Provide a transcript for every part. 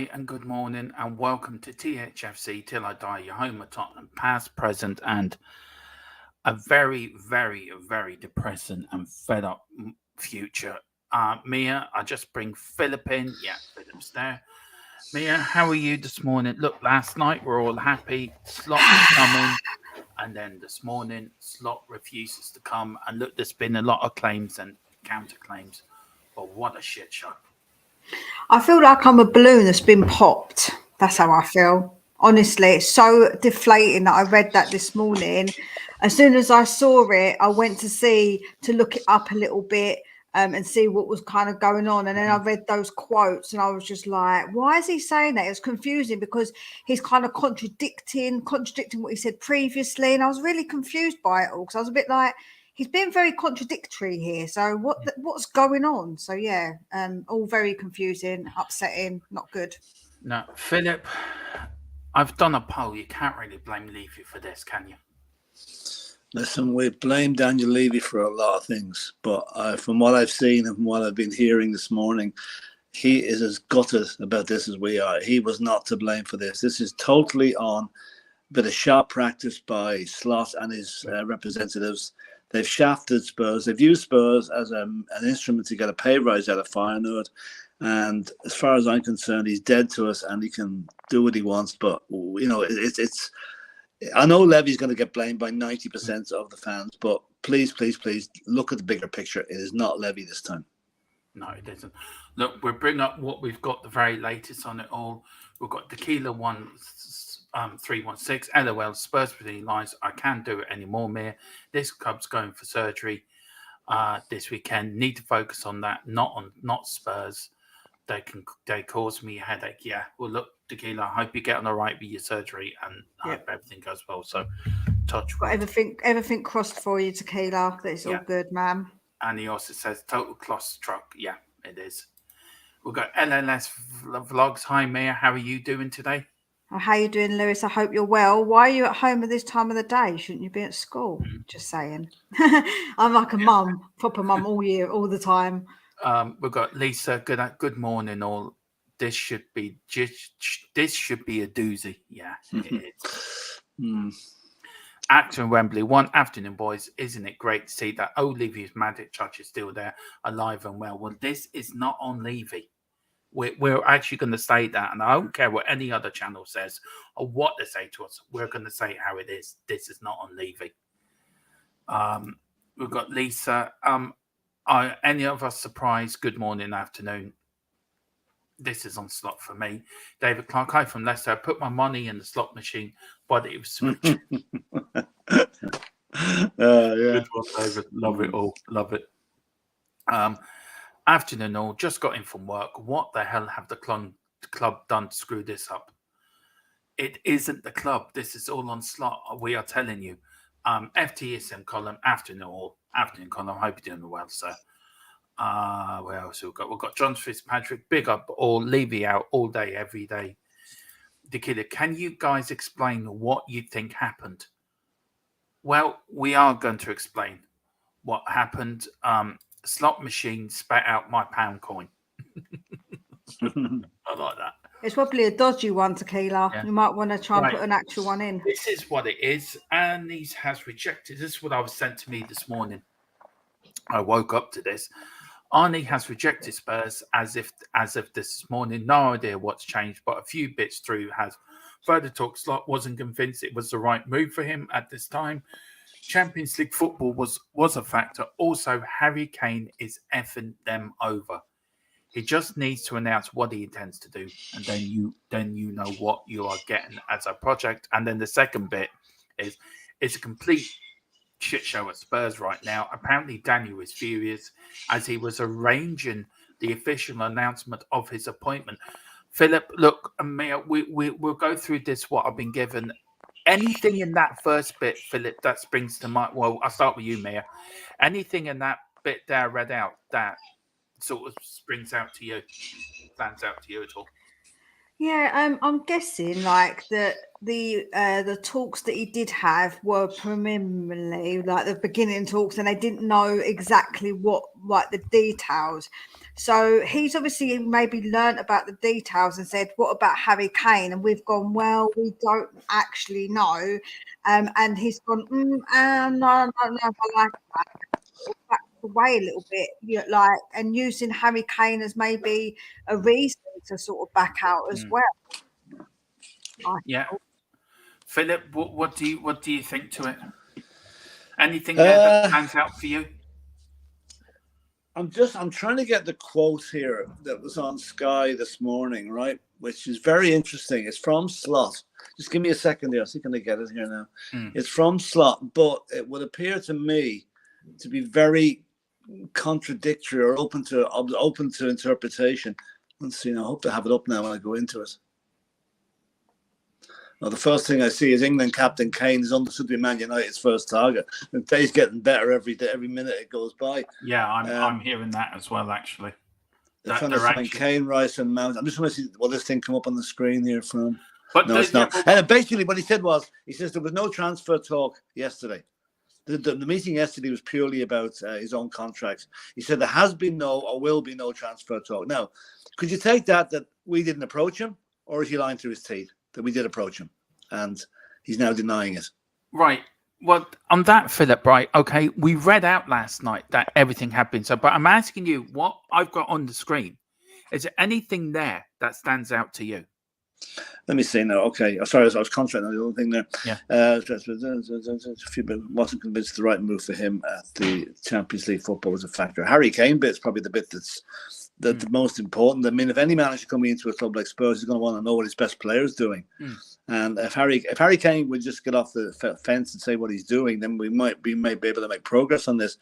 day and good morning and welcome to THFC Till I Die, your home of Tottenham, past, present, and a very, very, very depressing and fed up future. Mia, I just bring Philip in. Yeah, Philip's there. Mia, how are you this morning? Look, last night we're all happy. Slot was coming. And then this morning, Slot refuses to come. And look, there's been a lot of claims and counterclaims. But what a shit show. I feel like I'm a balloon that's been popped. That's how I feel. Honestly, it's so deflating that I read that this morning. As soon as I saw it, I went to look it up a little bit and see what was kind of going on. And then I read those quotes and I was just like, why is he saying that? It was confusing because he's kind of contradicting what he said previously. And I was really confused by it all because I was a bit like, he's been very contradictory here. So what's going on? So yeah, all very confusing, upsetting, not good. Now, Philip, I've done a poll. You can't really blame Levy for this, can you? Listen, we blame Daniel Levy for a lot of things, but from what I've seen and from what I've been hearing this morning, he is as gutted about this as we are. He was not to blame for this. This is totally on a bit of sharp practice by Slot and his representatives. They've shafted Spurs. They've used Spurs as an instrument to get a pay rise out of Feyenoord. And as far as I'm concerned, he's dead to us and he can do what he wants. But, you know, it's I know Levy's going to get blamed by 90% of the fans, but please look at the bigger picture. It is not Levy this time. No, it isn't. Look, we'll bring up what we've got, the very latest on it all. We've got Tequila 316, LOL, Spurs between lines. I can't do it anymore, Mir. This club's going for surgery this weekend. Need to focus on that, not Spurs. They cause me a headache. Yeah. Well, look, Tequila, I hope you get on all right with your surgery and I hope everything goes well. So, touch wood. Everything crossed for you, Tequila. That's all good, ma'am. And he also says total clusterfuck. Yeah, it is. We've got LLS Vlogs. Hi, Mia. How are you doing today? Oh, how you doing, Lewis? I hope you're well. Why are you at home at this time of the day? Shouldn't you be at school? Just saying. I'm like a mum, proper mum all year, all the time. We've got Lisa. Good morning, all. This should be a doozy. Yeah, it is. Actor in Wembley. One afternoon, boys. Isn't it great to see that Levy's magic touch is still there, alive and well? Well, this is not on Levy. We're actually going to say that, and I don't care what any other channel says or what they say to us. We're going to say how it is. This is not on Levy. We've got Lisa. Are any of us surprised? Good morning, afternoon. This is on Slot for me. David Clark, hi from Leicester. I put my money in the slot machine, but it was switched. Good one, David. Love it all. Love it. Afternoon all. Just got in from work. What the hell have the club done to screw this up? It isn't the club. This is all on Slot. We are telling you. FTSM column. Afternoon all. Afternoon column. Hope you're doing well, sir. Where else we've got? We've got John Fitzpatrick, big up all, Levy out all day, every day. The Killer, can you guys explain what you think happened? Well, we are going to explain what happened. Slot machine spat out my pound coin. I like that. It's probably a dodgy one, Tequila. Yeah. You might want to try and put an actual one in. This is what it is. Annie has rejected. This is what I was sent to me this morning. I woke up to this. Arnie has rejected Spurs as if this morning. No idea what's changed, but a few bits through has further talk. Slot wasn't convinced it was the right move for him at this time. Champions League football was a factor. Also, Harry Kane is effing them over. He just needs to announce what he intends to do, and then you know what you are getting as a project. And then the second bit is it's a complete shit show at Spurs right now. Apparently, Daniel is furious as he was arranging the official announcement of his appointment. Philip, look, Mia, we'll go through this. What I've been given. Anything in that first bit, Philip, that springs to mind. Well, I'll start with you, Mia. Anything in that bit there read out that sort of springs out to you, stands out to you at all? Yeah, I'm guessing like that the talks that he did have were preliminary, like the beginning talks, and they didn't know exactly what like the details. So he's obviously maybe learnt about the details and said, "What about Harry Kane?" And we've gone, "Well, we don't actually know." And he's gone, no, I like that. Back away a little bit, like, and using Harry Kane as maybe a reason to sort of back out as well. Yeah, Philip, what do you think to it? Anything there that stands out for you? I'm trying to get the quote here that was on Sky this morning, right? Which is very interesting. It's from Slot. Just give me a second there. I'm going to get it here now. It's from Slot, but it would appear to me to be very contradictory or open to interpretation. Let's see. Now, I hope to have it up now when I go into it. Well, the first thing I see is England captain Kane is understood to be Man United's first target. And Dave's getting better every day, every minute it goes by. Yeah, I'm hearing that as well, actually. They're trying to sign Kane, Rice, and Mount. I'm just want to see this thing come up on the screen here from. But no, it's not. And basically, what he said was, he says there was no transfer talk yesterday. The meeting yesterday was purely about his own contracts. He said there has been no or will be no transfer talk. Now, could you take that we didn't approach him, or is he lying through his teeth that we did approach him, and he's now denying it? Right. Well, on that, Philip, right, okay, we read out last night that everything had been so, but I'm asking you what I've got on the screen. Is there anything there that stands out to you? Let me see now. Okay. Sorry, I was concentrating on the other thing there. Yeah. Wasn't convinced the right move for him at the Champions League football was a factor. Harry Kane bit's probably the bit that's the most important. I mean, if any manager coming into a club like Spurs is going to want to know what his best player is doing. And if Harry Kane would just get off the fence and say what he's doing, then we might be able to make progress on this.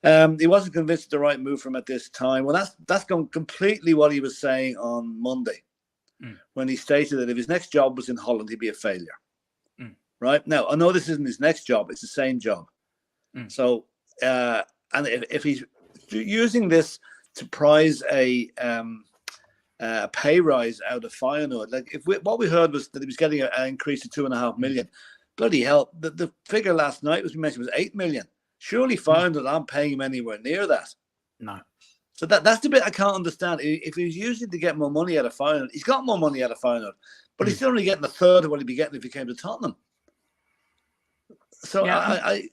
He wasn't convinced the right move for him at this time. Well, that's gone completely what he was saying on Monday, when he stated that if his next job was in Holland, he'd be a failure. Right now, I know this isn't his next job; it's the same job. So, and if he's using this to prize a pay rise out of Feyenoord, like what we heard was that he was getting an increase to 2.5 million. Bloody hell! The figure last night was mentioned was 8 million. Surely Feyenoord aren't paying him anywhere near that. No. So that's the bit I can't understand. If he's using to get more money out of Feyenoord, he's got more money out of Feyenoord, but he's still only getting a third of what he'd be getting if he came to Tottenham. So yeah. I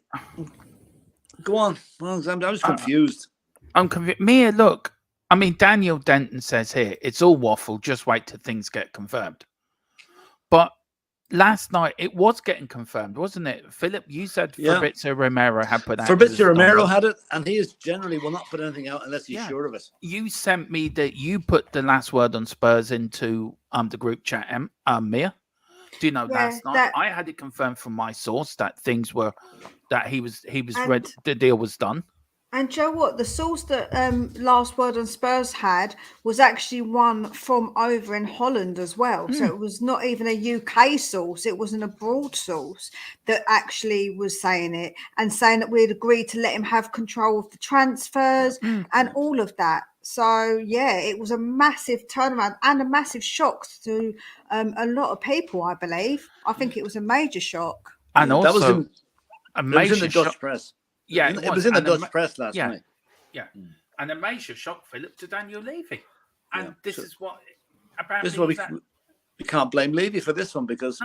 go on. Well, I'm just confused. I'm confused. Mia, look. I mean, Daniel Denton says here, it's all waffle. Just wait till things get confirmed. But last night, it was getting confirmed, wasn't it? Philip, you said Fabrizio Romero had put out. Fabrizio Romero had it, and he is generally will not put anything out unless he's sure of it. You sent me that you put the last word on Spurs into the group chat, Mia. Do you know last night I had it confirmed from my source that things were he was ready, the deal was done. And Joe, what the source that last word on Spurs had was actually one from over in Holland as well. So it was not even a UK source; it was an abroad source that actually was saying it and saying that we'd agreed to let him have control of the transfers and all of that. So yeah, it was a massive turnaround and a massive shock to a lot of people. I believe. I think it was a major shock. And also, that was in the Dutch shock. press. Yeah, it was in the Dutch press last night. Yeah, and a major shock, Philip, to Daniel Levy. And this is what we can't blame Levy for this one because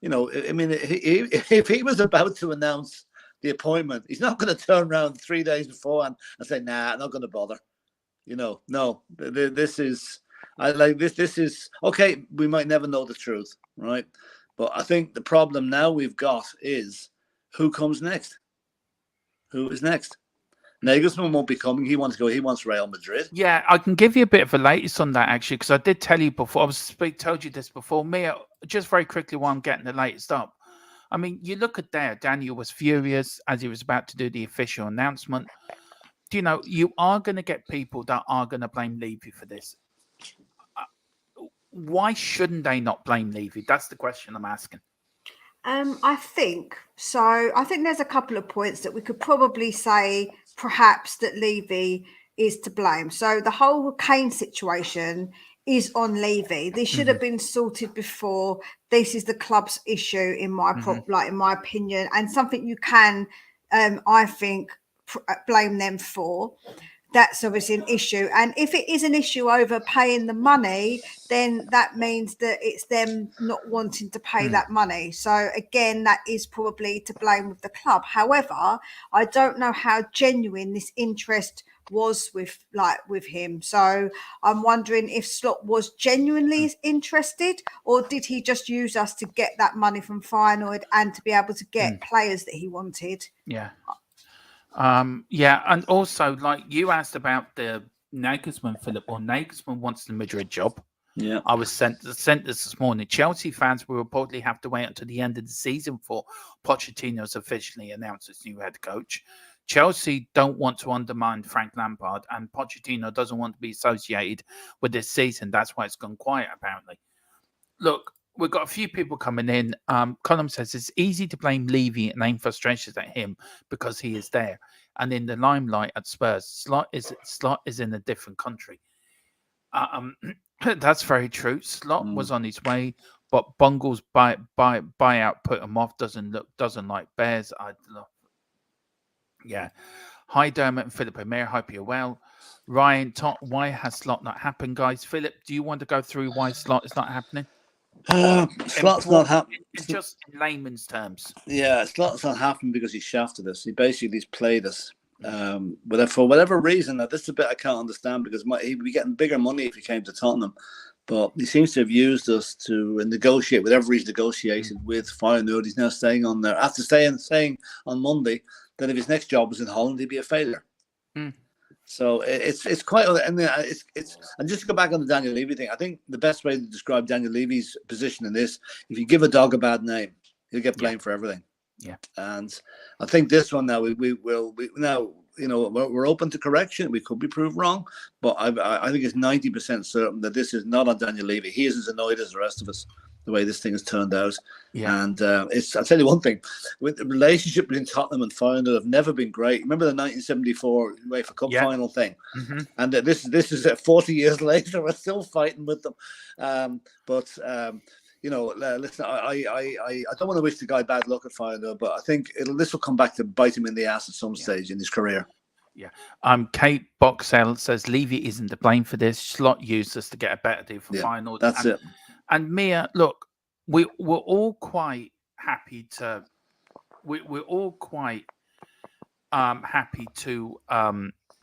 if he was about to announce the appointment, he's not going to turn around 3 days before and say, "Nah, I'm not going to bother." No, this is okay. We might never know the truth, right? But I think the problem now we've got is who comes next. Who is next? Nagelsmann won't be coming. He wants to go. He wants Real Madrid. Yeah, I can give you a bit of a latest on that actually, because I did tell you before. Told you this before. Mia, just very quickly while I'm getting the latest up. I mean, you look at there. Daniel was furious as he was about to do the official announcement. Do you know you are going to get people that are going to blame Levy for this? Why shouldn't they not blame Levy? That's the question I'm asking. I think so. I think there's a couple of points that we could probably say perhaps that Levy is to blame. So the whole Kane situation is on Levy. This should have been sorted before. This is the club's issue, in my in my opinion, and something you can, I think, blame them for. That's obviously an issue, and if it is an issue over paying the money, then that means that it's them not wanting to pay that money. So again, that is probably to blame with the club. However, I don't know how genuine this interest was with him. So I'm wondering if Slot was genuinely interested, or did he just use us to get that money from Feyenoord and to be able to get players that he wanted? Yeah. Yeah, and also, like you asked about the Nagelsmann, Philip, or Nagelsmann wants the Madrid job. Yeah. I was sent this morning. Chelsea fans will reportedly have to wait until the end of the season for Pochettino's officially announced as new head coach. Chelsea don't want to undermine Frank Lampard, and Pochettino doesn't want to be associated with this season. That's why it's gone quiet, apparently. Look, we've got a few people coming in. Colin says it's easy to blame Levy and aim frustrations at him because he is there and in the limelight at Spurs. Slot is in a different country. That's very true. Slot was on his way, but Bungle's buyout put him off. Doesn't like Bears. Yeah. Hi, Dermot and Philip and Mayor. Hope you're well. Ryan, why has Slot not happened, guys? Philip, do you want to go through why Slot is not happening? Slot's not happening. Just in layman's terms. Yeah, Slot's not happening because he shafted us. He basically played us. But for whatever reason, this is a bit I can't understand, because he'd be getting bigger money if he came to Tottenham. But he seems to have used us to negotiate whatever he's negotiated with Feyenoord. He's now staying on there after saying on Monday that if his next job was in Holland, he'd be a failure. So it's quite, and it's and just to go back on the Daniel Levy thing, I think the best way to describe Daniel Levy's position in this: if you give a dog a bad name, he'll get blamed for everything. Yeah, and I think this one now we now, you know, we're open to correction. We could be proved wrong, but I think it's 90% certain that this is not on Daniel Levy. He is as annoyed as the rest of us the way this thing has turned out. Yeah. And I'll tell you one thing, with the relationship between Tottenham and Feyenoord have never been great. Remember the 1974 UEFA Cup final thing? And this is 40 years later, we're still fighting with them. You know, listen, I don't want to wish the guy bad luck at Feyenoord, but I think this will come back to bite him in the ass at some stage in his career. Yeah. Kate Boxell says Levy isn't to blame for this. Slot used us to get a better deal for Feyenoord. That's it. And Mia, look, we're all quite happy to. We're all quite happy to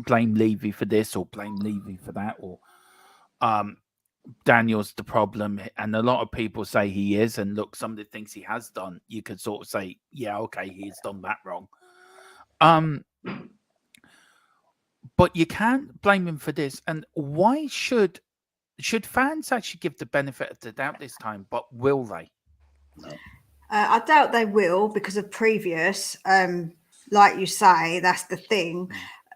blame Levy for this or blame Levy for that, or Daniel's the problem, and a lot of people say he is. And look, some of the things he has done, you could sort of say, yeah, okay, he's done that wrong. But you can't blame him for this. And why should fans actually give the benefit of the doubt this time? But will they? No. I doubt they will, because of previous. Like you say, that's the thing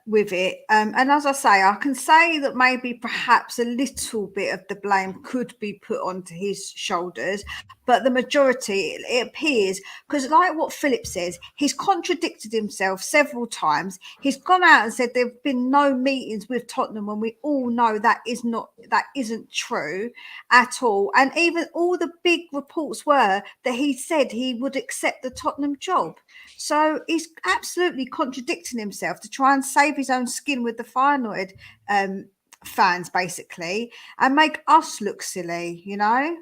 with it. And as I say, I can say that maybe perhaps a little bit of the blame could be put onto his shoulders, but the majority, it appears, because like what Philip says, he's contradicted himself several times. He's gone out and said there have been no meetings with Tottenham, when we all know that isn't true at all. And even all the big reports were that he said he would accept the Tottenham job. So he's absolutely contradicting himself to try and save his own skin with the Feyenoord fans, basically, and make us look silly, you know?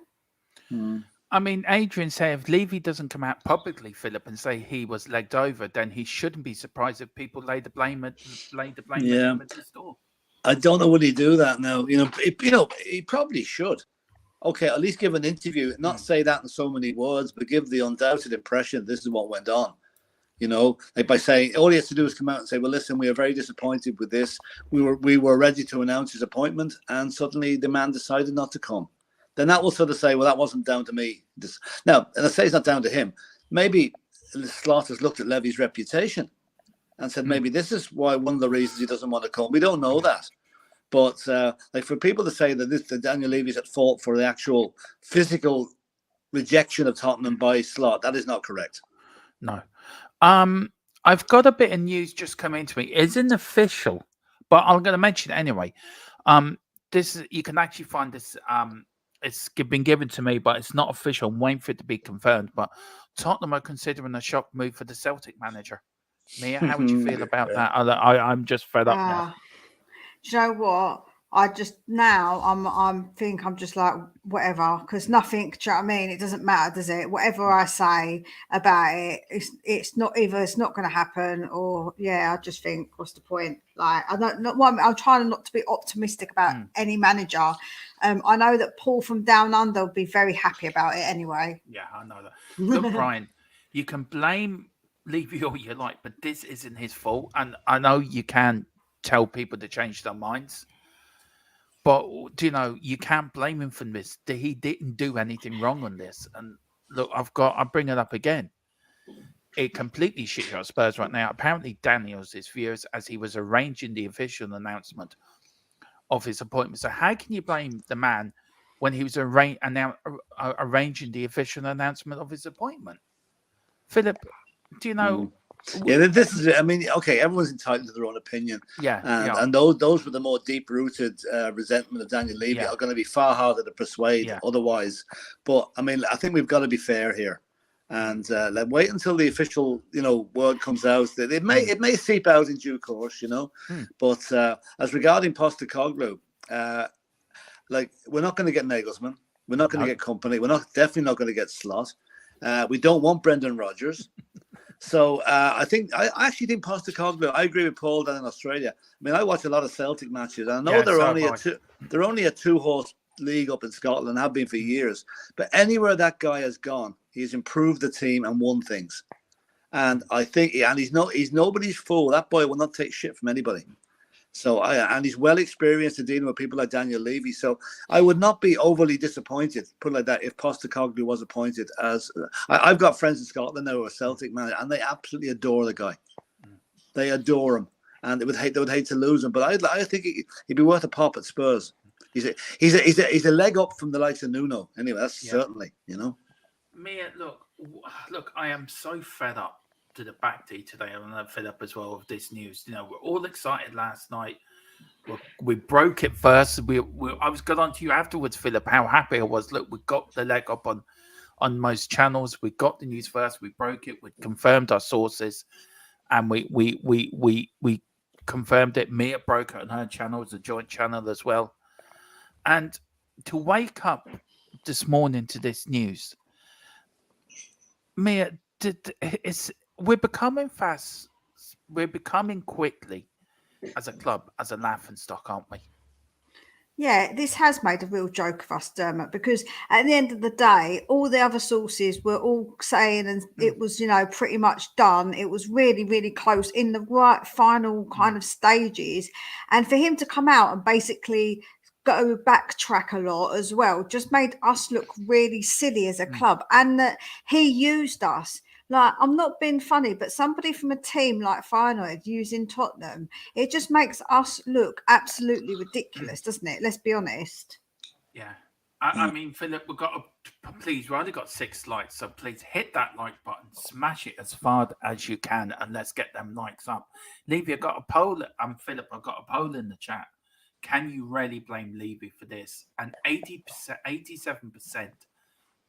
I mean, Adrian said if Levy doesn't come out publicly, Philip, and say he was legged over, then he shouldn't be surprised if people lay the blame at him at his door. I don't know, would he do that now? He probably should. Okay, at least give an interview, not say that in so many words, but give the undoubted impression this is what went on. You know, like by saying all he has to do is come out and say, well, listen, we are very disappointed with this. We were ready to announce his appointment, and suddenly the man decided not to come. Then that will sort of say, well, that wasn't down to me. Now, and I say it's not down to him. Maybe Slot has looked at Levy's reputation and said, maybe this is why one of the reasons he doesn't want to come. We don't know that. But like for people to say that Daniel Levy's at fault for the actual physical rejection of Tottenham by Slot, that is not correct. No. I've got a bit of news just come into me. It's an official, but I'm going to mention it anyway. this is, you can actually find this. It's been given to me, but it's not official. I'm waiting for it to be confirmed. But Tottenham are considering a shock move for the Celtic manager. Mia, how would you feel about that? I'm just fed up now. Do you know what? I just now I'm just like whatever, because nothing. Do you know what I mean? It doesn't matter, does it? Whatever I say about it, it's not either it's not going to happen, or I just think what's the point? Like I'm trying not to be optimistic about any manager. I know that Paul from Down Under will be very happy about it anyway. Yeah, I know that. Look, Brian, you can blame Levy all you like, but this isn't his fault. And I know you can tell people to change their minds, but do you know, you can't blame him for this. He didn't do anything wrong on this. And look, I'll bring it up again. It completely shit out Spurs right now. Apparently, Daniels is furious as he was arranging the official announcement of his appointment. So how can you blame the man when he was arranging the official announcement of his appointment? Philip, do you know? Yeah, this is. I mean, okay, everyone's entitled to their own opinion. Yeah, and those with the more deep-rooted resentment of Daniel Levy are going to be far harder to persuade otherwise. But I mean, I think we've got to be fair here, and wait until the official, word comes out. It may seep out in due course, But as regarding Postecoglou, we're not going to get Nagelsmann, we're not going to get Company, we're definitely not going to get Slot. We don't want Brendan Rodgers. So I actually think Postecoglou. I agree with Paul down in Australia. I mean, I watch a lot of Celtic matches. I know they're only a two-horse league up in Scotland, and have been for years. But anywhere that guy has gone, he's improved the team and won things. And I think, he's nobody's fool. That boy will not take shit from anybody. So and he's well experienced in dealing with people like Daniel Levy. So I would not be overly disappointed, put it like that, if Postecoglou was appointed as. I've got friends in Scotland now who are Celtic manager, and they absolutely adore the guy. They adore him, and they would hate to lose him. But I think he'd be worth a pop at Spurs. He's a leg up from the likes of Nuno. Anyway, that's certainly Mia, look, I am so fed up to the back to today, and I'm fed up as well with this news. We're all excited last night. We broke it first. I was good on to you afterwards, Philip, how happy I was. Look, we got the leg up on most channels. We got the news first. We broke it. We confirmed our sources, and we confirmed it. Mia broke it on her channel. It's a joint channel as well. And to wake up this morning to this news, Mia, we're becoming fast. We're becoming quickly as a club, as a laughingstock, aren't we? Yeah, this has made a real joke of us, Dermot, because at the end of the day, all the other sources were all saying, and it was, pretty much done. It was really, really close in the right final kind of stages. And for him to come out and basically go backtrack a lot as well just made us look really silly as a club, and that he used us. Like, I'm not being funny, but somebody from a team like Feyenoord using Tottenham, it just makes us look absolutely ridiculous, doesn't it? Let's be honest. Yeah. I mean, Philip, we've already got 6 likes, so please hit that like button, smash it as far as you can, and let's get them likes up. Levy, I've got a poll. Philip, I've got a poll in the chat. Can you really blame Levy for this? And 87%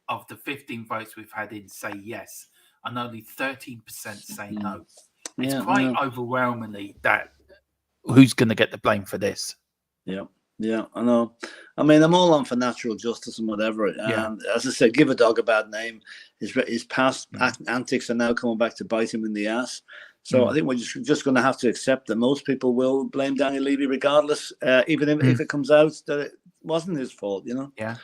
of the 15 votes we've had in say yes, and only 13% say no. It's quite overwhelmingly that who's going to get the blame for this. Yeah, I know. I mean, I'm all on for natural justice and whatever. And as I said, give a dog a bad name. His past antics are now coming back to bite him in the ass. So I think we're just going to have to accept that most people will blame Daniel Levy regardless, even if it comes out that it wasn't his fault, Yeah.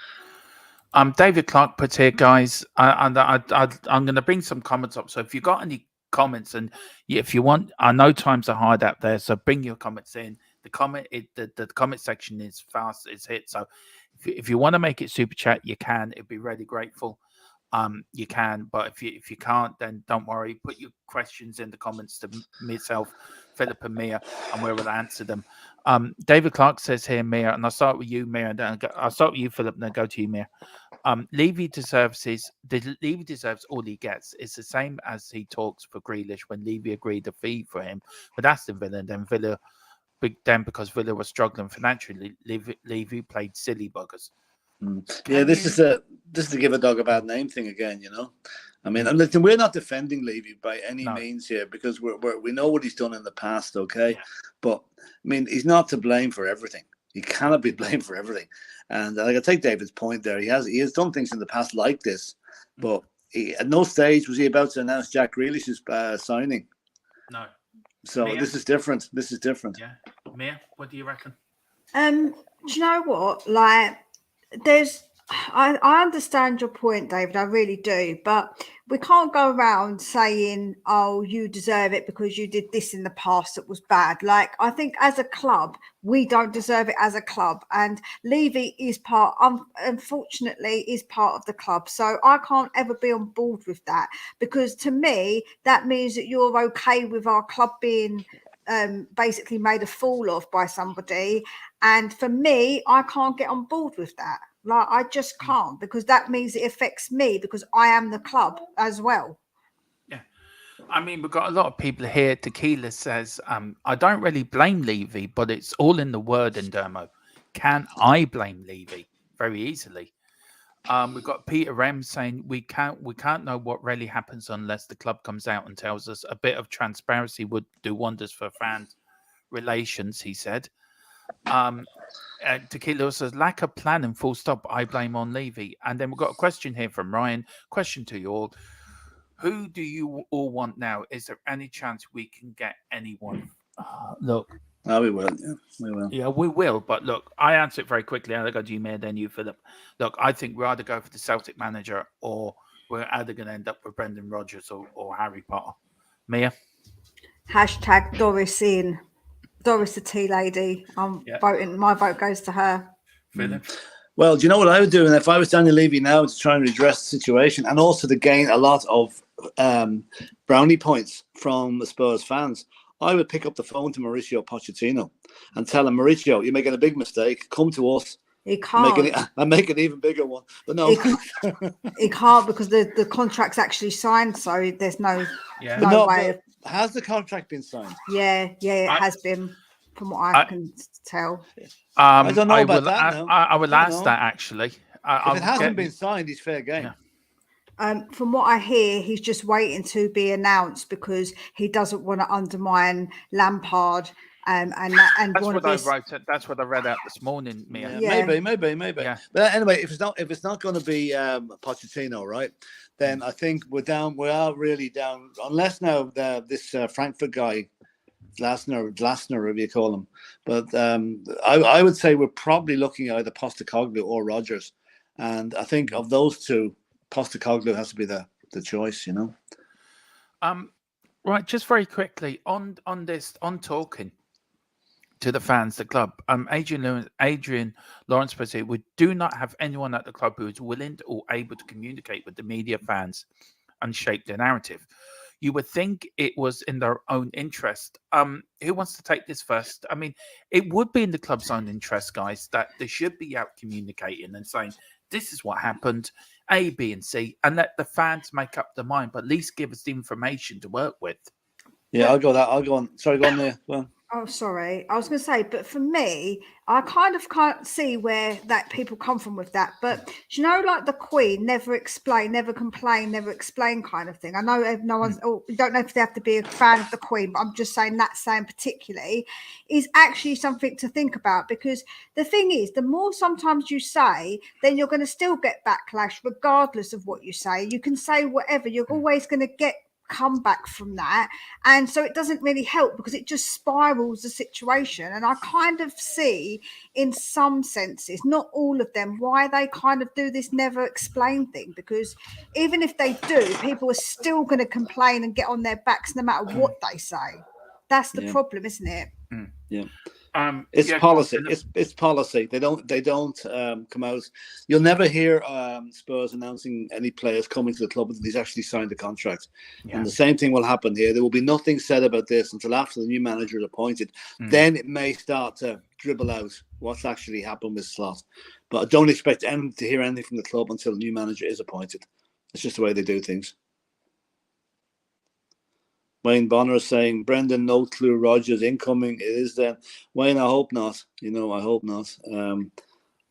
David Clark puts here, guys, and I'm going to bring some comments up. So if you've got any comments, and if you want, I know times are hard out there, so bring your comments in. The comment section is fast, it's hit. So if you want to make it super chat, you can. It'd be really grateful. You can, but if you can't, then don't worry. Put your questions in the comments to myself, Philip, and Mia, and we will answer them. David Clark says here, Mia, and I'll start with you, Mia, and then I'll start with you, Philip, and then go to you, Mia. Levy deserves all he gets. It's the same as he talks for Grealish when Levy agreed a fee for him with Aston Villa, and then Villa then because Villa was struggling financially, Levy played silly buggers. Yeah, this is to give a dog a bad name thing again, you know. I mean, and listen, we're not defending Levy by any means here because we know what he's done in the past, okay? Yeah. But I mean, he's not to blame for everything. He cannot be blamed for everything. And like I take David's point there, he has done things in the past like this, but at no stage was he about to announce Jack Grealish's signing. No. So Mia? This is different. This is different. Yeah, Mia, what do you reckon? Do you know what? Like, I understand your point, David. I really do, but we can't go around saying, "Oh, you deserve it because you did this in the past that was bad." Like, I think as a club, we don't deserve it as a club, and Levy is unfortunately, is part of the club. So I can't ever be on board with that, because to me, that means that you're okay with our club being basically made a fool of by somebody. And for me, I can't get on board with that. Like, I just can't, because that means it affects me because I am the club as well. Yeah. I mean, we've got a lot of people here. Tequila says, I don't really blame Levy, but it's all in the word in Dermo. Can I blame Levy? Very easily. We've got Peter M saying we can't know what really happens unless the club comes out and tells us. A bit of transparency would do wonders for fan relations, he said. Tequila says, lack of planning, full stop. I blame on Levy. And then we've got a question here from Ryan. Question to you all. Who do you all want now? Is there any chance we can get anyone? Look. Oh, we will. Yeah, we will. Yeah, we will. But look, I answer it very quickly. I'll go to you, Mayor, then you, Philip. Look, I think we're either go for the Celtic manager or we're either going to end up with Brendan Rodgers or Harry Potter. Mia? Hashtag Doris in. Doris the tea lady. I'm voting. My vote goes to her. Philip? Well, do you know what I would do? And if I was Daniel Levy now to try and redress the situation and also to gain a lot of brownie points from the Spurs fans, I would pick up the phone to Mauricio Pochettino and tell him, Mauricio, you're making a big mistake. Come to us. He can't. Make an even bigger one. But no. He can't because the contract's actually signed, so there's no way. Has the contract been signed? Yeah, it has been, from what I can tell. I don't know about that now. I will ask that, actually. If it hasn't been signed, it's fair game. Yeah. From what I hear, he's just waiting to be announced because he doesn't want to undermine Lampard. And that's what I wrote. That's what I read out this morning, Mia. Yeah. Maybe. Yeah. But anyway, if it's not going to be Pochettino, right? Then I think we are really down. Unless now this Frankfurt guy, Glasner, whatever you call him. But I would say we're probably looking at either Postecoglou or Rodgers. And I think of those two, Postecoglou has to be the choice, you know. Right, just very quickly on talking to the fans, the club. Adrian Lawrence said, we do not have anyone at the club who is willing or able to communicate with the media, fans, and shape their narrative. You would think it was in their own interest. Who wants to take this first? I mean, it would be in the club's own interest, guys, that they should be out communicating and saying, this is what happened, A, B, and C, and let the fans make up their mind, but at least give us the information to work with. Yeah, I'll go on. Sorry, go on there. Go on. Oh, sorry. I was going to say, but for me, I kind of can't see where that people come from with that. But you know, like the Queen, never explain, never complain, never explain kind of thing. I know no one's, you don't know if they have to be a fan of the Queen, but I'm just saying that saying particularly is actually something to think about, because the thing is, the more sometimes you say, then you're going to still get backlash regardless of what you say. You can say whatever, you're always going to get come back from that, and so it doesn't really help because it just spirals the situation. And I kind of see in some senses, not all of them, why they kind of do this never explain thing, because even if they do, people are still going to complain and get on their backs no matter what they say. That's the problem, isn't it? Yeah. It's policy. It's policy. They don't come out. You'll never hear Spurs announcing any players coming to the club until he's actually signed a contract. Yeah. And the same thing will happen here. There will be nothing said about this until after the new manager is appointed. Then it may start to dribble out what's actually happened with Slot. But I don't expect to hear anything from the club until the new manager is appointed. It's just the way they do things. Wayne Bonner saying, Brendan, no clue Rogers incoming. It is then. Wayne, I hope not. I hope not.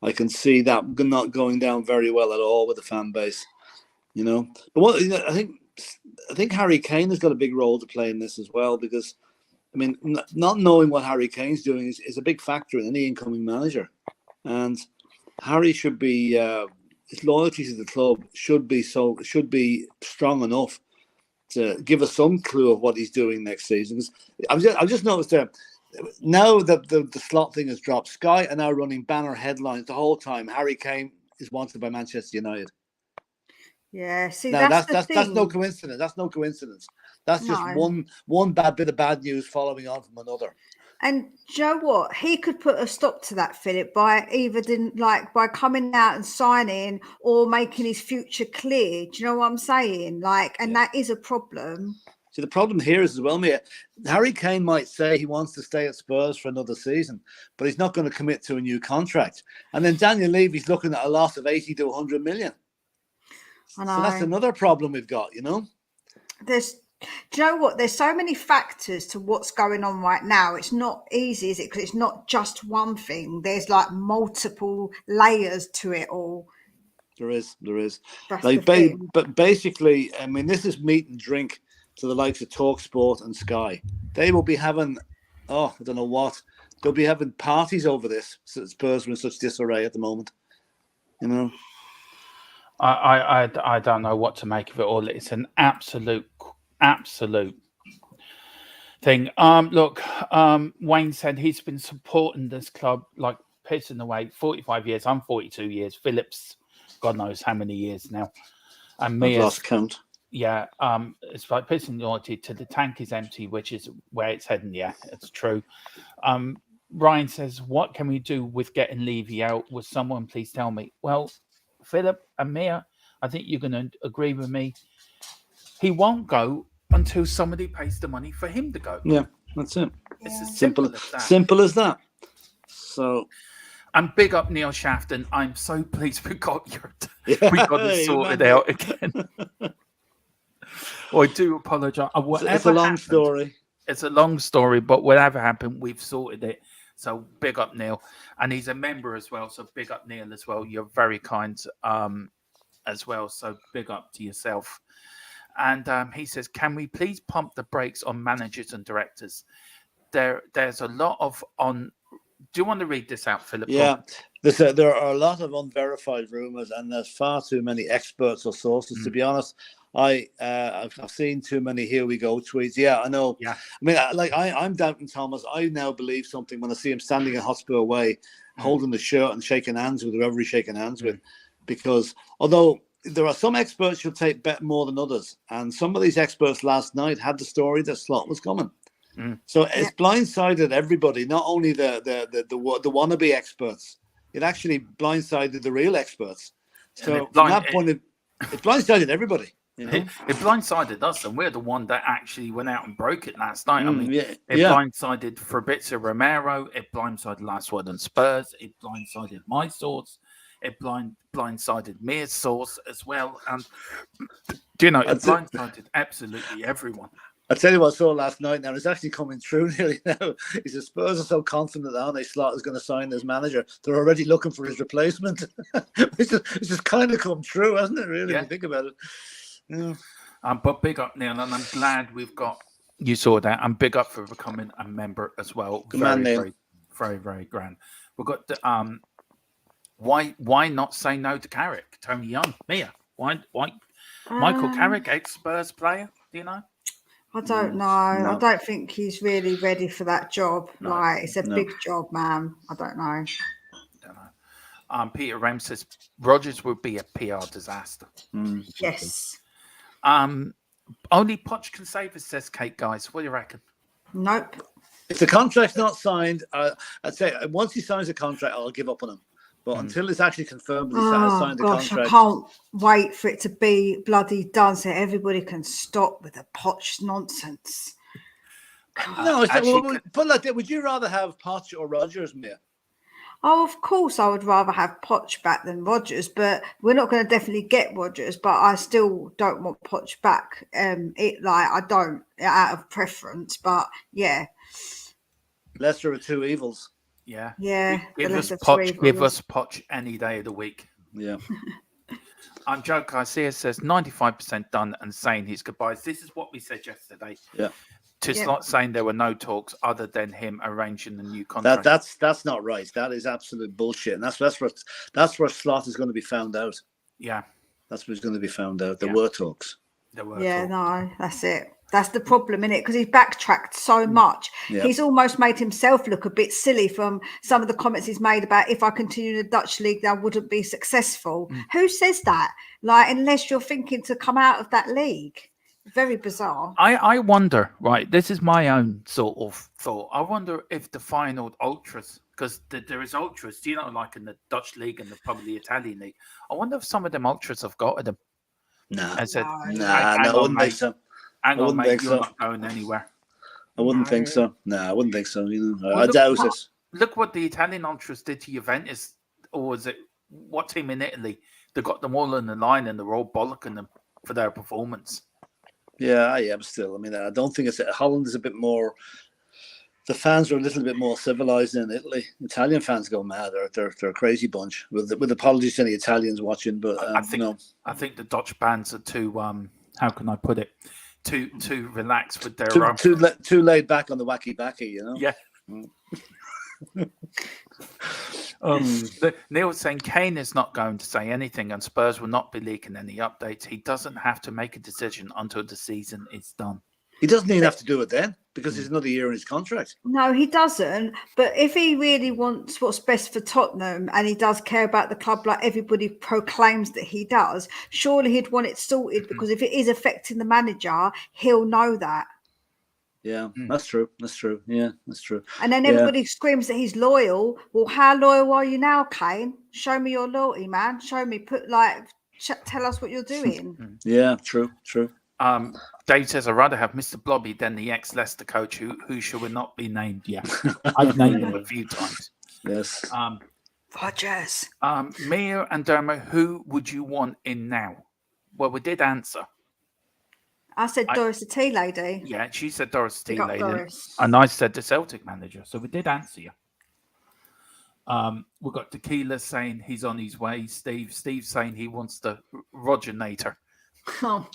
I can see that not going down very well at all with the fan base. But what I think Harry Kane has got a big role to play in this as well, because not knowing what Harry Kane's doing is a big factor in any incoming manager, and Harry should be his loyalty to the club should be strong enough to give us some clue of what he's doing next season. I've just noticed that now that the slot thing has dropped, Sky are now running banner headlines the whole time. Harry Kane is wanted by Manchester United. Yeah, see, now, that's no coincidence. That's no coincidence. That's just one bad bit of bad news following on from another. And do you know what? He could put a stop to that, Philip, by by coming out and signing or making his future clear. Do you know what I'm saying? That is a problem. See, the problem here is as well, Mia. Harry Kane might say he wants to stay at Spurs for another season, but he's not going to commit to a new contract. And then Daniel Levy's looking at a loss of 80 to 100 million. I know. So that's another problem we've got, Do you know what? There's so many factors to what's going on right now. It's not easy, is it? Because it's not just one thing. There's multiple layers to it all. There is. That's but basically, this is meat and drink to the likes of TalkSport and Sky. They will be having, I don't know what. They'll be having parties over this. Spurs are in such disarray at the moment. I don't know what to make of it all. It's an absolute thing. Look, Wayne said he's been supporting this club like pissing away 45 years. I'm 42 years. Philip's God knows how many years now. And me, I've lost count. Yeah, it's like pissing United till the tank is empty, which is where it's heading. Yeah, it's true. Ryan says, what can we do with getting Levy out? Would someone please tell me? Well, Philip and Mia, I think you're going to agree with me. He won't go until somebody pays the money for him to go. Yeah, that's it. It's as simple as that. Simple as that. So, and big up Neil Shafton. I'm so pleased we got it sorted out again. I do apologise. It's a long story. It's a long story, but whatever happened, we've sorted it. So big up Neil, and he's a member as well. So big up Neil as well. You're very kind as well. So big up to yourself. And he says, "Can we please pump the brakes on managers and directors? There's a lot of on." Do you want to read this out, Philip? Yeah, there are a lot of unverified rumours, and there's far too many experts or sources. To be honest, I've seen too many "here we go" tweets. Yeah, I know. Yeah, I'm doubting Thomas. I now believe something when I see him standing at Hotspur Way, holding the shirt and shaking hands with whoever he's shaking hands with, because although there are some experts who'll take bet more than others, and some of these experts last night had the story that Slot was coming. So it's blindsided everybody, not only the wannabe experts. It actually blindsided the real experts. So from that point, it blindsided everybody. It blindsided us, and we're the one that actually went out and broke it last night. Blindsided Fabrizio Romero. It blindsided Last Word on Spurs. It blindsided my source. It blindsided Mia's source as well. And it blindsided absolutely everyone. I'll tell you what I saw last night now. It's actually coming true nearly now. He says Spurs are so confident that Arne Slot is going to sign as manager. They're already looking for his replacement. It's just kind of come true, hasn't it, really, when you think about it? Yeah. But big up, Neil, and I'm glad we've got you saw that. And big up for becoming a member as well. Very, very grand. We've got the why not say no to Carrick? Tony Young, Mia. Why Michael Carrick, ex-Spurs player, do you know? I don't know. No. I don't think he's really ready for that job. No. It's a big job, man. I don't know. Peter Rem says Rodgers would be a PR disaster. Yes. Only Poch can save us, says Kate. Guys, what do you reckon? Nope. If the contract's not signed, I'd say once he signs a contract, I'll give up on him. But until it's actually confirmed that he's signed the contract. I can't wait for it to be bloody done so everybody can stop with the Poch nonsense. No, put like that. Would you rather have Poch or Rodgers, Mia? Oh, of course, I would rather have Poch back than Rodgers, but we're not going to definitely get Rodgers. But I still don't want Poch back. I don't out of preference, but yeah, Lesser of two evils. Yeah. yeah. Give the us lesser of Poch. two Give evils. us Poch any day of the week. Yeah. Joe Garcia says 95% done and saying his goodbyes. This is what we said yesterday. Yeah. To start saying there were no talks other than him arranging the new contract. That's not right. That is absolute bullshit. And that's where Slot is going to be found out. Yeah. That's where he's going to be found out. There were talks. No, that's it. That's the problem, innit? Because he's backtracked so much. Yeah. He's almost made himself look a bit silly from some of the comments he's made about if I continue in the Dutch league, I wouldn't be successful. Who says that? Like, unless you're thinking to come out of that league. Very bizarre. I wonder, right, this is my own sort of thought. I wonder if the final ultras, because there is ultras, you know, like in the Dutch league and probably the Italian league. I wonder if some of them ultras have got to them. No. I said, I wouldn't think so. Hang on, mate, you're not going anywhere. I wouldn't think so. No, I wouldn't think so. You know, I doubt it. Look what the Italian ultras did to Juventus, or was it what team in Italy? They got them all on the line and they're all bollocking them for their performance. Yeah, but still, I mean, I don't think Holland is a bit more. The fans are a little bit more civilized in Italy. Italian fans go mad. They're a crazy bunch. With apologies to any Italians watching, but I think the Dutch bands are too. How can I put it? Too relaxed with their too laid back on the wacky backy, you know. Yeah. Neil saying Kane is not going to say anything, and Spurs will not be leaking any updates. He doesn't have to make a decision until the season is done. He doesn't even have to do it then because there's another year in his contract. No, he doesn't. But if he really wants what's best for Tottenham and he does care about the club like everybody proclaims that he does, surely he'd want it sorted because if it is affecting the manager, he'll know that. Yeah, that's true. That's true. Yeah, that's true. And then everybody screams that he's loyal. Well, how loyal are you now, Kane? Show me your loyalty, man. Show me. Tell us what you're doing. Yeah, true. Dave says, I'd rather have Mr. Blobby than the ex-Leicester coach who shall not be named yet. I've named him a few times. Yes. Rodgers. Mia and Dermo, who would you want in now? Well, we did answer. I said Doris the tea lady. Yeah, she said Doris the tea lady. Doris. And I said the Celtic manager. So we did answer you. We've got Tequila saying he's on his way. Steve saying he wants the Roger-nator. Oh,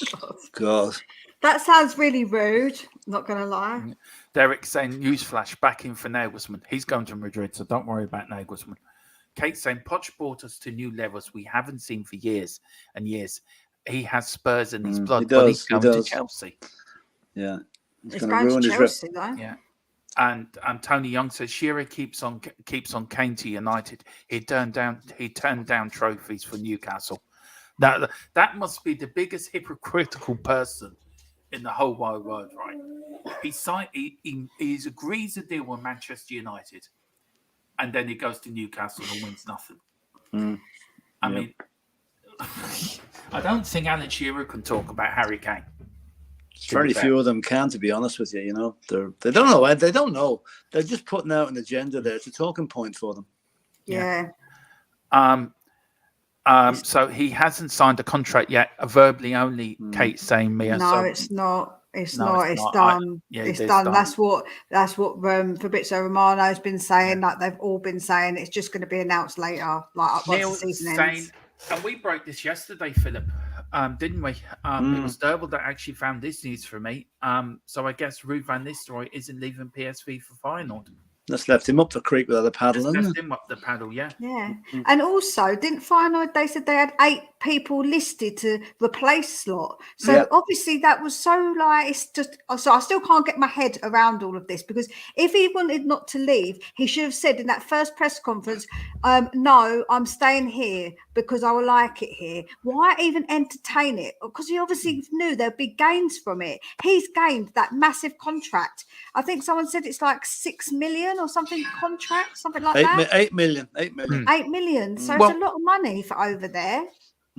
God. That sounds really rude. Not going to lie. Derek saying, newsflash, back in for Nagelsmann. He's going to Madrid, so don't worry about Nagelsmann. Kate saying, Poch brought us to new levels we haven't seen for years and years. He has Spurs in his blood, but he's going to Chelsea. Yeah. He's going to ruin Chelsea, though. Yeah. And Tony Young says Shearer keeps on Kane to United. He turned down trophies for Newcastle. That must be the biggest hypocritical person in the whole wide world, right? He agrees a deal with Manchester United, and then he goes to Newcastle and wins nothing. I mean, I don't think Alan Shearer can talk about Harry Kane. Very few of them can, to be honest with you. You know, they don't know. They don't know. They're just putting out an agenda there. It's a talking point for them. Yeah. So he hasn't signed a contract yet. Verbally only. Kate saying Mia. No, it's not. It's not. It's done. It's done. That's what Fabrizio Romano's been saying. Like they've all been saying. It's just going to be announced later. Like once the season ends. And we broke this yesterday, Philip, didn't we? It was Derbil that actually found this news for me. So I guess Ruud van Nistelrooy isn't leaving PSV for Feyenoord. That's left him up the creek without a paddle. Left him up the paddle, yeah. Yeah. And also, didn't Feyenoord, they said they had 8 people listed to replace Slot. So obviously that was so like, it's just, so I still can't get my head around all of this because if he wanted not to leave, he should have said in that first press conference, no, I'm staying here because I will like it here. Why even entertain it? Because he obviously knew there'd be gains from it. He's gained that massive contract. I think someone said it's like 6 million or something contract, something like that. 8 million. 8 million. So it's a lot of money for over there.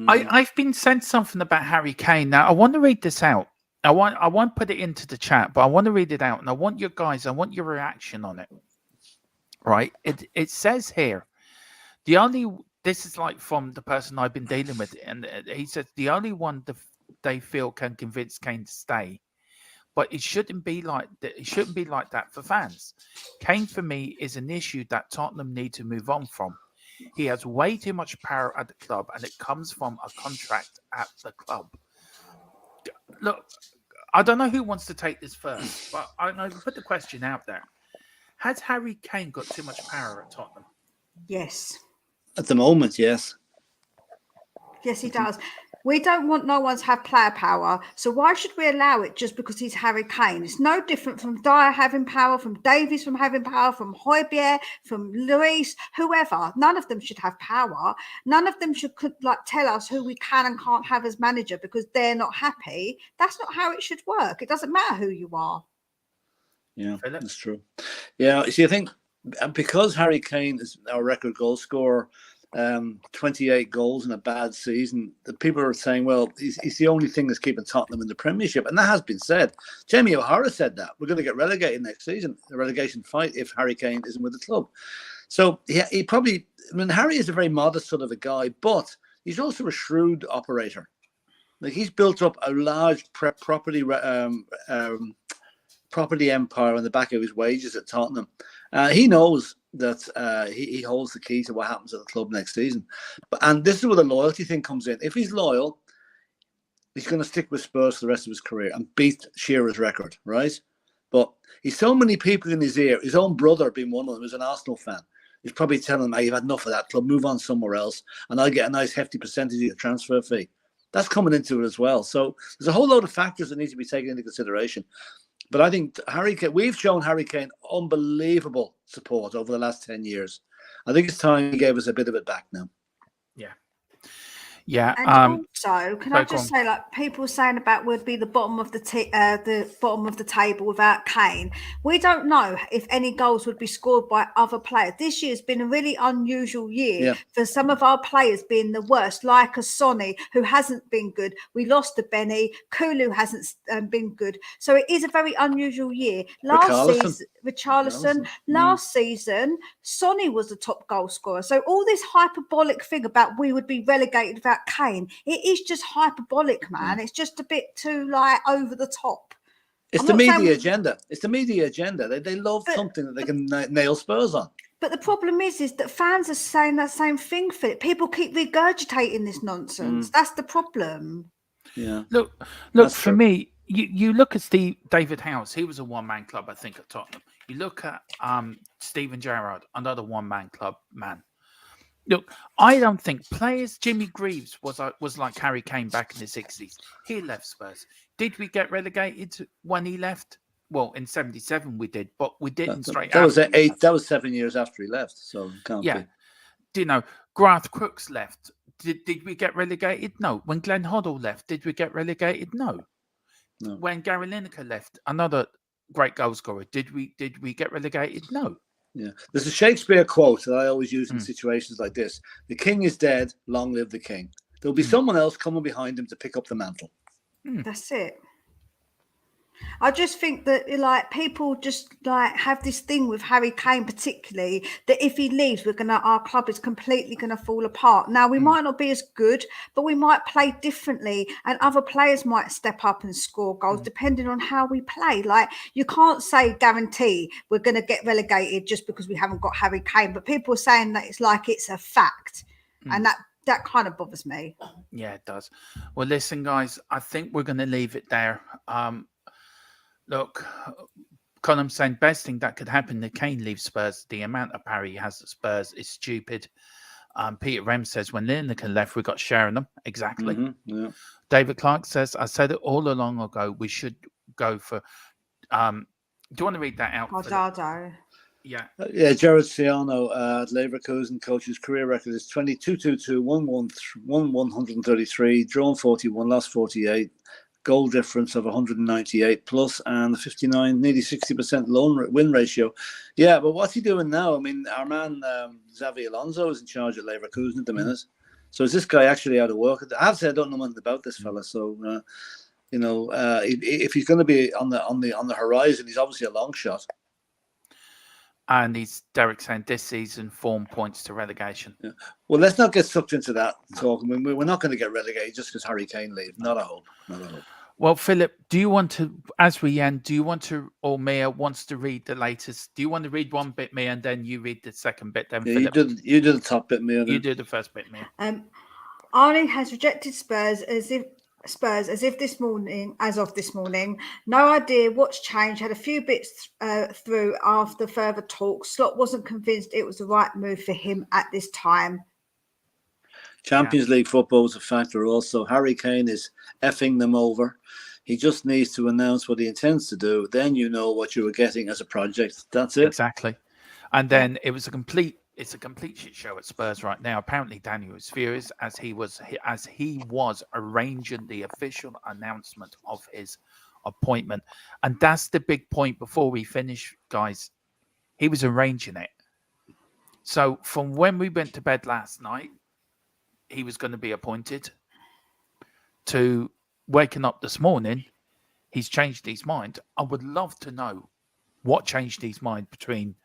I've been sent something about Harry Kane. Now I want to read this out. I won't put it into the chat, but I want to read it out, and I want your reaction on it. Right? It says here, This is like from the person I've been dealing with, and he said the only one they feel can convince Kane to stay, but it shouldn't be like that. It shouldn't be like that for fans. Kane, for me, is an issue that Tottenham need to move on from. He has way too much power at the club, and it comes from a contract at the club. Look, I don't know who wants to take this first, but I'm going to put the question out there. Has Harry Kane got too much power at Tottenham? Yes. At the moment, yes. Yes, he does. We don't want no one to have player power. So why should we allow it just because he's Harry Kane? It's no different from Dyer having power, from Davies from having power, from Højbjerg, from LEAEST, whoever. None of them should have power. None of them should tell us who we can and can't have as manager because they're not happy. That's not how it should work. It doesn't matter who you are. Yeah, that's true. Yeah, see, I think because Harry Kane is our record goal scorer, 28 goals in a bad season, the people are saying, well, he's the only thing that's keeping Tottenham in the Premiership. And that has been said. Jamie O'Hara said that. We're going to get relegated next season, the relegation fight, if Harry Kane isn't with the club. So he probably, I mean, Harry is a very modest sort of a guy, but he's also a shrewd operator. Like, he's built up a large property empire on the back of his wages at Tottenham. He knows that he holds the key to what happens at the club next season. And this is where the loyalty thing comes in. If he's loyal, he's going to stick with Spurs for the rest of his career and beat Shearer's record, right? But he's so many people in his ear. His own brother being one of them, who's an Arsenal fan. He's probably telling him, hey, you've had enough of that club, move on somewhere else, and I'll get a nice hefty percentage of your transfer fee. That's coming into it as well. So there's a whole load of factors that need to be taken into consideration. But I think we've shown Harry Kane unbelievable support over the last 10 years. I think it's time he gave us a bit of it back now. Yeah. Yeah. And also, can I just say, like, people saying about would be the bottom of the bottom of the table without Kane. We don't know if any goals would be scored by other players. This year's been a really unusual year for some of our players being the worst, like a Sonny, who hasn't been good. We lost to Benny. Kulu hasn't been good. So it is a very unusual year. Richarlison. Last season, Sonny was the top goal scorer. So all this hyperbolic thing about we would be relegated without Kane, it is just hyperbolic, man. It's just a bit too over the top. It's the media agenda. It's the media agenda. They love something that they can nail Spurs on. But the problem is that fans are saying that same thing, Philip. People keep regurgitating this nonsense. That's the problem. Yeah. Look. For me, you look at David House. He was a one-man club, I think, at Tottenham. You look at Steven Gerrard, another one-man club man. Look, I don't think players. Jimmy Greaves was like Harry Kane back in the 60s. He left Spurs. Did we get relegated when he left? Well, in '77 we did, but we didn't straight after. That was 7 years after he left, so it can't be. Do you know, Garth Crooks left. Did we get relegated? No. When Glenn Hoddle left, did we get relegated? No. When Gary Lineker left, another great goal scorer, did we get relegated? No. Yeah, there's a Shakespeare quote that I always use in situations like this: "The king is dead, long live the king." There'll be someone else coming behind him to pick up the mantle. That's it. I just think that people just have this thing with Harry Kane, particularly that if he leaves, our club is completely gonna fall apart. Now we might not be as good, but we might play differently, and other players might step up and score goals depending on how we play. Like, you can't guarantee we're gonna get relegated just because we haven't got Harry Kane. But people are saying that it's a fact, and that kind of bothers me. Yeah, it does. Well, listen, guys, I think we're gonna leave it there. Look, Colum's saying best thing that could happen if Kane leaves Spurs. The amount of power he has at Spurs is stupid. Peter Rem says when Lineker left, we got Sheringham. Exactly. David Clark says, I said it all along ago, we should go for... do you want to read that out? Guardado. Yeah. Gerard Ciano at Leverkusen, coach's career record is 22-2-2, 133, drawn 41, lost 48. Goal difference of 198 plus and 59, nearly 60% win ratio. Yeah, but what's he doing now? I mean, our man Xavi Alonso is in charge at Leverkusen at the minute. So is this guy actually out of work? I have to say I don't know anything about this fella. So if he's going to be on the horizon, he's obviously a long shot. And he's Derek saying this season form points to relegation. Yeah. Well, let's not get sucked into that talk. I mean, we're not going to get relegated just because Harry Kane leaves. Not a hope. Not a hope. Well, Philip, do you want to, as we end, do you want to, or Mia wants to read the latest? Do you want to read one bit, Mia, and then you read the second bit? Then Yeah, Philip, you did the top bit, Mia. you do the first bit, Mia. Arnie has rejected Spurs as if this morning, as of this morning. No idea what's changed. Had a few bits through after further talk. Slot wasn't convinced it was the right move for him at this time. Champions League football is a factor also. Harry Kane is effing them over. He just needs to announce what he intends to do. Then you know what you were getting as a project. That's it. Exactly. And then it's a complete shit show at Spurs right now. Apparently Daniel is furious as he was arranging the official announcement of his appointment. And that's the big point before we finish, guys. He was arranging it. So from when we went to bed last night, he was going to be appointed, to waking up this morning, he's changed his mind. I would love to know what changed his mind between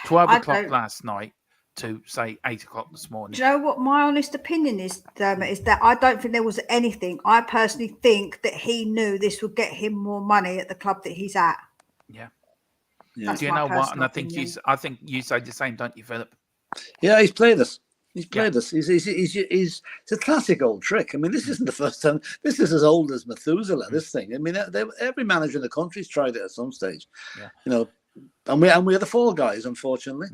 12 o'clock last night to say 8 o'clock this morning. Do you know what my honest opinion is, Dermot, is that I don't think there was anything. I personally think that he knew this would get him more money at the club that he's at. Yeah. That's do you know what? And I think you say the same, don't you, Philip? Yeah, he's played us. He's played us. It's a classic old trick. I mean, this isn't the first time. This is as old as Methuselah. This thing. I mean, every manager in the country's tried it at some stage. Yeah. You know, and we are the fall guys, unfortunately.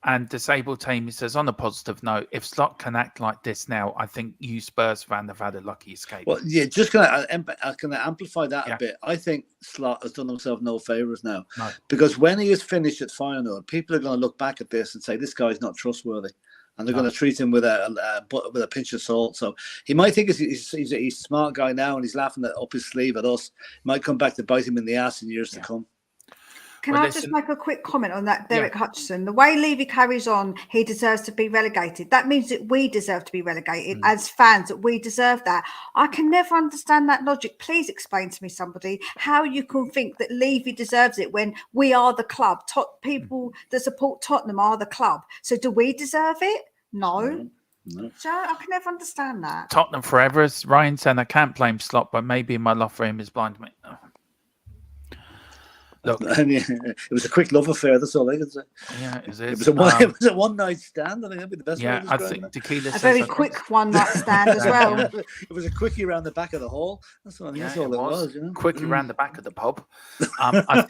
And Disabled Team says, on a positive note, if Slot can act like this now, I think you Spurs fan have had a lucky escape. Well, yeah, just can I amplify that a bit? I think Slot has done himself no favours now. No. Because when he is finished at Feyenoord, people are going to look back at this and say, this guy's not trustworthy. And they're going to treat him with a pinch of salt. So he might think he's a smart guy now and he's laughing up his sleeve at us. Might come back to bite him in the ass in years to come. Can I just make a quick comment on that, Derek Hutchison? The way Levy carries on, he deserves to be relegated. That means that we deserve to be relegated as fans, that we deserve that. I can never understand that logic. Please explain to me, somebody, how you can think that Levy deserves it when we are the club. People that support Tottenham are the club. So do we deserve it? No. So I can never understand that. Tottenham forever. Ryan saying, I can't blame Slot, but maybe my love for him is blind me. Look, it was a quick love affair. That's all I can say. Yeah, it was a one-night stand. I think that'd be the best. Yeah, I think Tequila says a very quick one-night stand as well. It was a quickie around the back of the hall. That's all. That's all it was. You know? Quickie around the back of the pub. I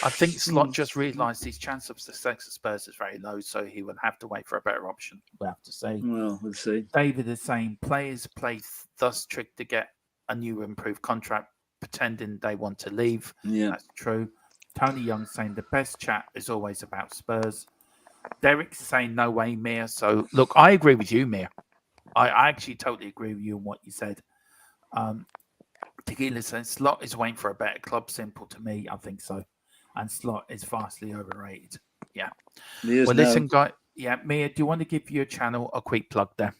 think Slot just realised his chance of success at Spurs is very low, so he will have to wait for a better option. We'll have to see. Well, we'll see. David is saying players play thus trick to get a new improved contract, pretending they want to leave. Yeah, that's true. Tony Young saying the best chat is always about Spurs. Derek's saying no way, Mia. So look, I agree with you, Mia. I actually totally agree with you on what you said. Tequila says Slot is waiting for a better club. Simple to me, I think so. And Slot is vastly overrated. Yeah. Well, listen, guys. Yeah, Mia, do you want to give your channel a quick plug there?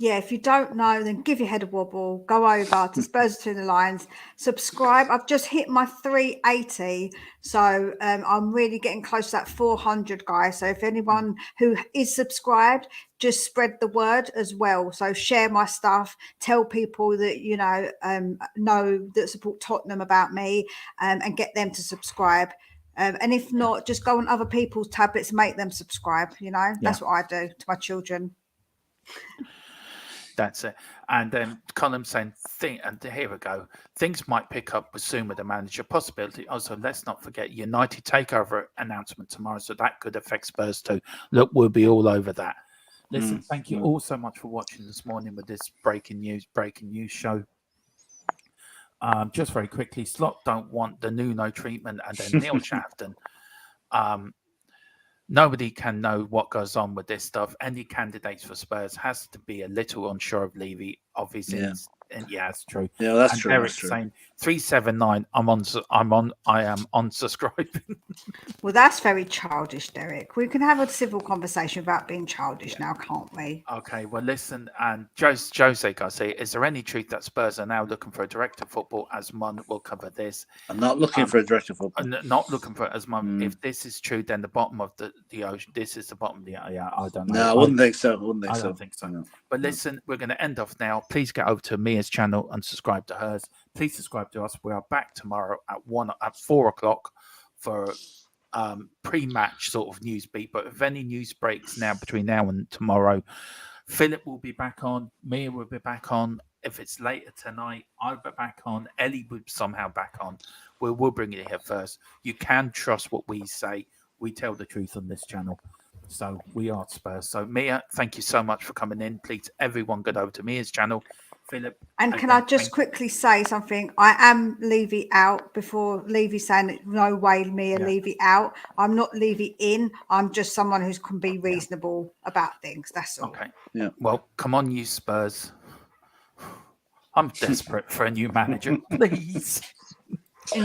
Yeah, if you don't know, then give your head a wobble. Go over to Spurs Between the Lines. Subscribe. I've just hit my 380, so I'm really getting close to that 400, guys. So if anyone who is subscribed, just spread the word as well. So share my stuff. Tell people that know that support Tottenham about me, and get them to subscribe. And if not, just go on other people's tablets and make them subscribe. That's what I do to my children. That's it. And Colin saying, and here we go. Things might pick up with soon with the manager. Possibility. Also, let's not forget United takeover announcement tomorrow, so that could affect Spurs too. Look, we'll be all over that. Listen, thank you all so much for watching this morning with this breaking news show. Just very quickly, Slot don't want the Nuno treatment, and then Neil Shafton. Nobody can know what goes on with this stuff. Any candidates for Spurs has to be a little unsure of Levy, of his ins. And yeah, it's true. Yeah, that's and true. Eric's saying 379. I am unsubscribing. Well, that's very childish, Derek. We can have a civil conversation about being childish now, can't we? Okay, well, listen, and Jose Garcia, is there any truth that Spurs are now looking for a director of football? Asmund will cover this. I'm not looking for a director of football. Not looking for Asmund. If this is true, then the bottom of the ocean. This is the bottom of the yeah. I don't know. No, I wouldn't think so. I don't think so. No. But listen, we're going to end off now. Please get over to Mia's channel and subscribe to hers. Please subscribe to us. We are back tomorrow at 4 o'clock for pre-match sort of news beat. But if any news breaks now between now and tomorrow, Philip will be back on. Mia will be back on. If it's later tonight, I'll be back on. Ellie will be somehow back on. We'll bring it here first. You can trust what we say. We tell the truth on this channel. So we are Spurs. So Mia, thank you so much for coming in. Please, everyone, get over to Mia's channel. Philip. And can I just quickly say something? I am Levy out before Levy saying no way, Mia, Levy out. I'm not Levy in. I'm just someone who can be reasonable about things. That's all. Okay. Yeah. Well, come on, you Spurs. I'm desperate for a new manager, please. Say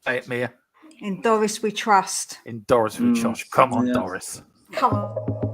it, Mia. In Doris we trust. In Doris we trust. Come on, yeah. Doris. Come on.